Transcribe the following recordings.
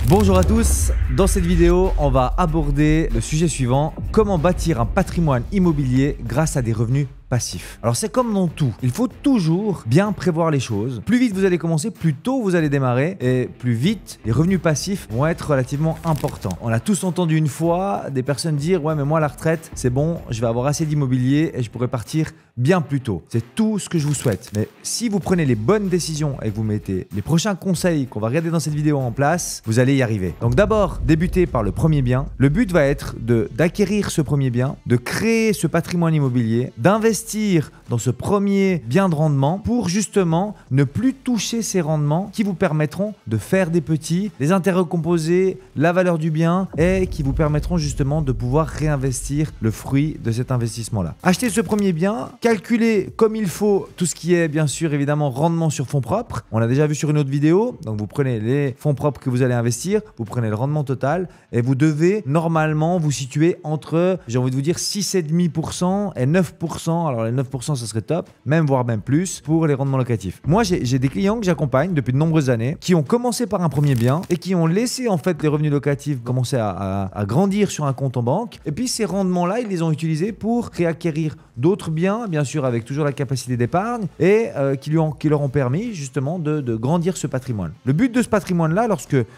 Bonjour à tous, dans cette vidéo, on va aborder le sujet suivant, comment bâtir un patrimoine immobilier grâce à des revenus passifs. Alors c'est comme dans tout, il faut toujours bien prévoir les choses. Plus vite vous allez commencer, plus tôt vous allez démarrer et plus vite les revenus passifs vont être relativement importants. On a tous entendu une fois des personnes dire « Ouais mais moi la retraite c'est bon, je vais avoir assez d'immobilier et je pourrai partir bien plus tôt ». C'est tout ce que je vous souhaite. Mais si vous prenez les bonnes décisions et que vous mettez les prochains conseils qu'on va regarder dans cette vidéo en place, vous allez y arriver. Donc d'abord, débutez par le premier bien. Le but va être d'acquérir ce premier bien, de créer ce patrimoine immobilier, d'investir dans ce premier bien de rendement pour justement ne plus toucher ces rendements qui vous permettront de faire des petits, les intérêts composés, la valeur du bien et qui vous permettront justement de pouvoir réinvestir le fruit de cet investissement-là. Achetez ce premier bien, calculez comme il faut tout ce qui est bien sûr évidemment rendement sur fonds propres. On l'a déjà vu sur une autre vidéo. Donc vous prenez les fonds propres que vous allez investir, vous prenez le rendement total et vous devez normalement vous situer entre, j'ai envie de vous dire, 6,5% et 9%. Alors les 9% ça serait top, voire même plus pour les rendements locatifs. Moi j'ai des clients que j'accompagne depuis de nombreuses années qui ont commencé par un premier bien et qui ont laissé en fait les revenus locatifs commencer à grandir sur un compte en banque et puis ces rendements-là ils les ont utilisés pour réacquérir d'autres biens, bien sûr avec toujours la capacité d'épargne et qui leur ont permis justement de grandir ce patrimoine. Le but de ce patrimoine-là,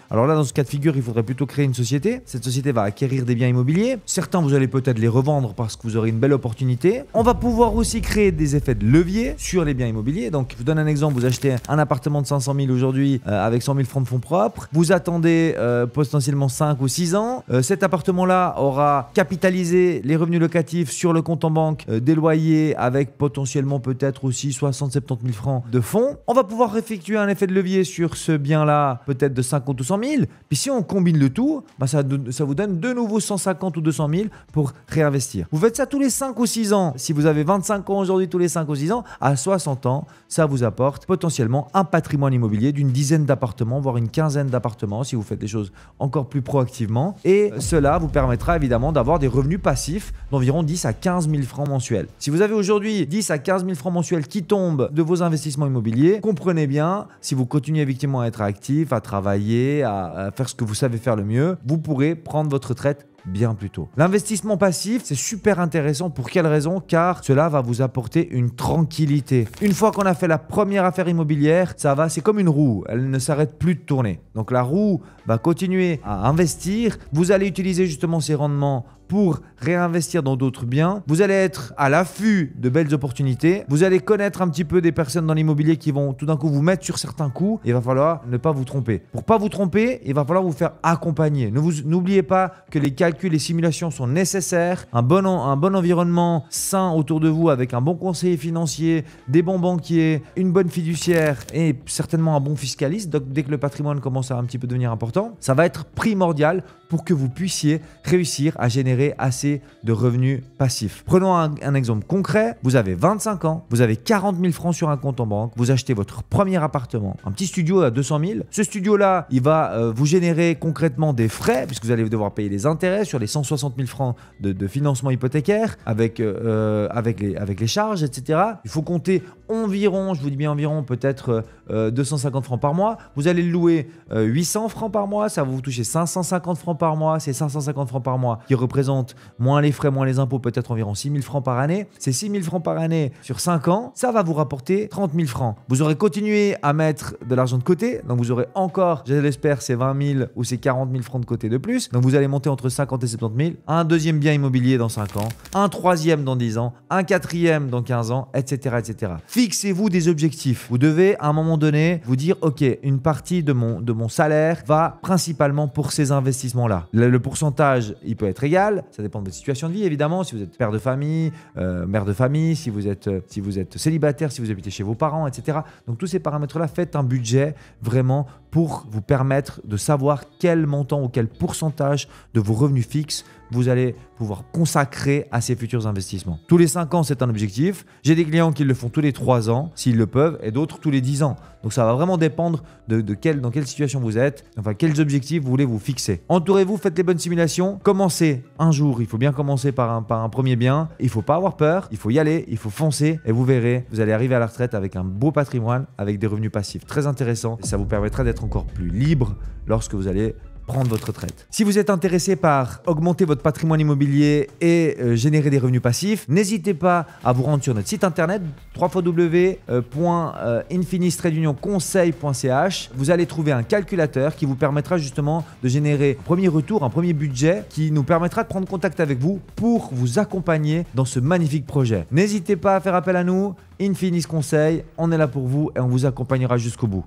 alors là dans ce cas de figure il faudrait plutôt créer une société. Cette société va acquérir des biens immobiliers. Certains vous allez peut-être les revendre parce que vous aurez une belle opportunité. On va pouvoir aussi créer des effets de levier sur les biens immobiliers. Donc, je vous donne un exemple. Vous achetez un appartement de 500 000 aujourd'hui avec 100 000 francs de fonds propres. Vous attendez potentiellement 5 ou 6 ans. Cet appartement-là aura capitalisé les revenus locatifs sur le compte en banque des loyers avec potentiellement peut-être aussi 60-70 000 francs de fonds. On va pouvoir effectuer un effet de levier sur ce bien-là peut-être de 50 ou 100 000. Puis si on combine le tout, ça vous donne de nouveau 150 ou 200 000 pour réinvestir. Vous faites ça tous les 5 ou 6 ans. Si vous avez 25 ans aujourd'hui, tous les 5 ou 6 ans, à 60 ans, ça vous apporte potentiellement un patrimoine immobilier d'une dizaine d'appartements, voire une quinzaine d'appartements si vous faites les choses encore plus proactivement. Et cela vous permettra évidemment d'avoir des revenus passifs d'environ 10 à 15 000 francs mensuels. Si vous avez aujourd'hui 10 à 15 000 francs mensuels qui tombent de vos investissements immobiliers, comprenez bien, si vous continuez effectivement à être actif, à travailler, à faire ce que vous savez faire le mieux, vous pourrez prendre votre retraite bien plus tôt. L'investissement passif, c'est super intéressant. Pour quelle raison? Car cela va vous apporter une tranquillité. Une fois qu'on a fait la première affaire immobilière, c'est comme une roue. Elle ne s'arrête plus de tourner. Donc la roue va continuer à investir. Vous allez utiliser justement ces rendements pour réinvestir dans d'autres biens. Vous allez être à l'affût de belles opportunités. Vous allez connaître un petit peu des personnes dans l'immobilier qui vont tout d'un coup vous mettre sur certains coups. Il va falloir ne pas vous tromper. Pour ne pas vous tromper, il va falloir vous faire accompagner. N'oubliez pas que les calculs et simulations sont nécessaires. Un bon environnement sain autour de vous avec un bon conseiller financier, des bons banquiers, une bonne fiduciaire et certainement un bon fiscaliste. Donc dès que le patrimoine commence à un petit peu devenir important, ça va être primordial pour que vous puissiez réussir à générer assez de revenus passifs. Prenons un exemple concret. Vous avez 25 ans, vous avez 40 000 francs sur un compte en banque, vous achetez votre premier appartement, un petit studio à 200 000. Ce studio-là, il va vous générer concrètement des frais puisque vous allez devoir payer les intérêts sur les 160 000 francs de financement hypothécaire avec les charges, etc. Il faut compter environ, je vous dis bien environ, peut-être 250 francs par mois. Vous allez le louer 800 francs par mois, ça va vous toucher 550 francs par mois. C'est 550 francs par mois qui représentent moins les frais, moins les impôts, peut-être environ 6 000 francs par année. Ces 6 000 francs par année sur 5 ans, ça va vous rapporter 30 000 francs. Vous aurez continué à mettre de l'argent de côté, donc vous aurez encore, je l'espère, ces 20 000 ou ces 40 000 francs de côté de plus. Donc vous allez monter entre 50 et 70 000. Un deuxième bien immobilier dans 5 ans, un troisième dans 10 ans, un quatrième dans 15 ans, etc. etc. Fixez-vous des objectifs. Vous devez à un moment donné vous dire, ok, une partie de mon salaire va principalement pour ces investissements-là. Le pourcentage, il peut être égal. Ça dépend de votre situation de vie, évidemment. Si vous êtes père de famille, mère de famille, si vous êtes célibataire, si vous habitez chez vos parents, etc. Donc, tous ces paramètres-là, faites un budget vraiment pour vous permettre de savoir quel montant ou quel pourcentage de vos revenus fixes vous allez pouvoir consacrer à ces futurs investissements. Tous les 5 ans, c'est un objectif. J'ai des clients qui le font tous les 3 ans, s'ils le peuvent, et d'autres tous les 10 ans. Donc ça va vraiment dépendre dans quelle situation vous êtes, enfin quels objectifs vous voulez vous fixer. Entourez-vous, faites les bonnes simulations. Commencez un jour, il faut bien commencer par un premier bien. Il ne faut pas avoir peur, il faut y aller, il faut foncer, et vous verrez, vous allez arriver à la retraite avec un beau patrimoine, avec des revenus passifs très intéressants. Et ça vous permettra d'être encore plus libre lorsque vous allez prendre votre retraite. Si vous êtes intéressé par augmenter votre patrimoine immobilier et générer des revenus passifs, n'hésitez pas à vous rendre sur notre site internet www.infinistradeunionconseil.ch. Vous allez trouver un calculateur qui vous permettra justement de générer un premier retour, un premier budget qui nous permettra de prendre contact avec vous pour vous accompagner dans ce magnifique projet. N'hésitez pas à faire appel à nous, Infinis Conseil, on est là pour vous et on vous accompagnera jusqu'au bout.